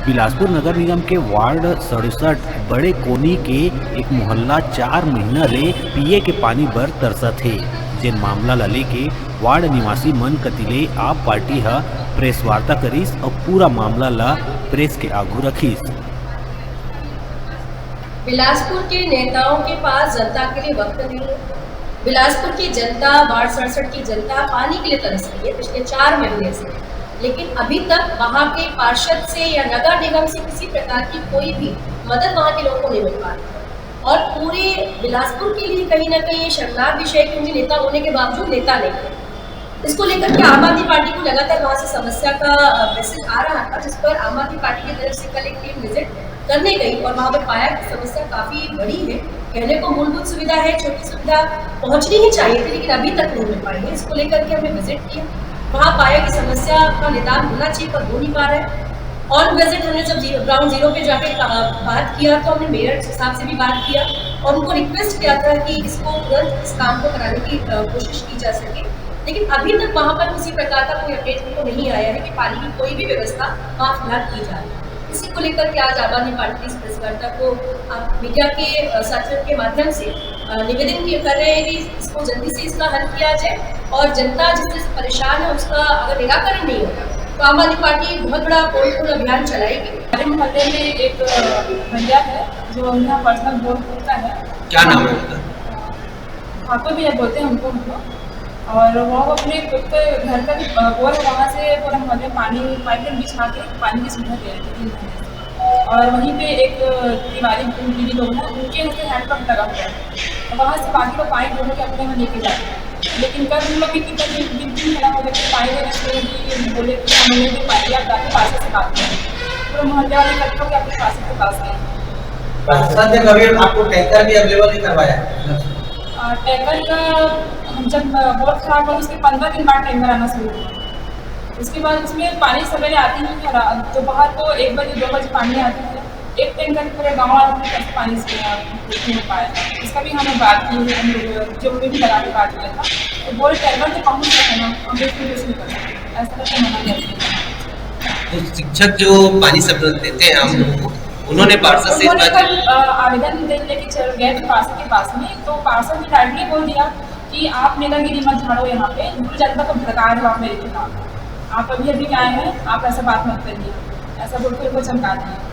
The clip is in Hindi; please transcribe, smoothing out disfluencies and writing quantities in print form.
बिलासपुर नगर निगम के वार्ड 67 बड़े कोनी के एक मोहल्ला 4 महीना ले पिए के पानी बर तरसत हे। जेन मामला ला लेके वार्ड निवासी मन कतिले आप पार्टी ह प्रेस वार्ता करिस और पूरा मामला ला प्रेस के आगू रखिस। बिलासपुर के नेताओं के पास जनता के लिए वक्त नहीं है। बिलासपुर की जनता, वार्ड 67 की जनता पानी के लिए तरस रही है पिछले 4 महीने से, लेकिन अभी तक वहाँ के पार्षद से या नगर निगम से किसी प्रकार की कोई भी मदद वहाँ के लोगों को नहीं मिल पा रही है। और पूरे बिलासपुर के लिए कहीं ना कहीं शर्मनाक विषय कि उनके नेता होने के बावजूद नेता नहीं है। इसको लेकर के आम आदमी पार्टी को लगातार वहाँ से समस्या का मैसेज आ रहा था, जिस पर आम आदमी पार्टी की तरफ से कल एक टीम विजिट करने गई और वहाँ पर पाया कि समस्या काफ़ी बड़ी है। कहने को मूलभूत सुविधा है, छोटी सुविधा पहुँचनी ही चाहिए थी, लेकिन अभी तक नहीं मिल पाई है। इसको लेकर के हमने विजिट किया, वहाँ पाया कि समस्या का निदान होना चाहिए पर हो नहीं पा रहा है। ऑन विजिट हमने जब ग्राउंड जीरो पे जाके बात किया तो हमने मेयर साहब से भी बात किया और उनको रिक्वेस्ट किया था कि इसको तुरंत इस काम को कराने की कोशिश की जा सके, लेकिन अभी तक वहाँ पर किसी प्रकार का कोई अपडेट हमको नहीं आया है कि पानी की कोई भी व्यवस्था वहाँ फिलहाल की जा रही है। इसी को लेकर के आज आम आदमी पार्टी इस प्रेस वार्ता को मीडिया के साथियों के माध्यम से निवेदन कर रहे हैं कि इसको जल्दी से इसका हल किया जाए और जनता जिससे परेशान है उसका अगर निराकरण नहीं होगा तो आम आदमी पार्टी बहुत बड़ा पोल अभियान चलाएगी। हमारे मोहल्ले में एक भैया है जो यहाँ पर्सनल बोल बोलता है। क्या नाम है उनका? ठाकुर भैया बोलते हैं उनको और वो अपने खुद के घर का बोर है, वहाँ से पूरा मोहल्ले पानी पाइपलाइन बिछा के पानी की सुविधा दे रहे थे 3 महीने से। और वहीं पे एक तिवारी दीदी लोग हैं, उनके यहाँ पे हैंडपम्प लगा हुआ है, तो वहाँ से बाकी लोग पानी ढोल के अपने यहाँ लेके जाते हैं। लेकिन कल उन लोग की बिल्कुल खराब हो गई, पानी देना शुरू की बोले कि हम लोग पानी आप जाके पास से बात करें, पूरे मोहल्ले वाले इकट्ठे होकर अपने पास के पास गए। पाकिस्तान ने कभी आपको टैंकर भी अवेलेबल नहीं करवाया? टैंकर का हम जब बहुत खराब हो उसके 15 दिन बाद टैंकर आना शुरू हुआ। उसके बाद उसमें पानी सवेरे आती है, तो बाहर को 1 बजे 2 बजे पानी आती है। एक टैंकर पूरे गाँव वालों ने कैसे पानी से हो पाया, इसका भी हमने बात की है, हम लोग जो भी लगा के बात किया था, तो बोले टैंकर तो पहुँच रहे हैं ना, हम इसमें कुछ नहीं कर सकते, ऐसा करके मना करते हैं। तो शिक्षक जो पानी सप्लाई देते हैं हम लोगों को, उन्होंने पार्षद से आवेदन लेके चल गए थे पार्षद के पास में, तो पार्षद ने डायरेक्टली बोल दिया कि आप नेतागिरी मत झाड़ो, यहाँ पे जनता को भड़का रहे हो आप मेरे खिलाफ, आप अभी आए हैं, आप ऐसा बात मत करिए, ऐसा बोल के उनको चमका दिया।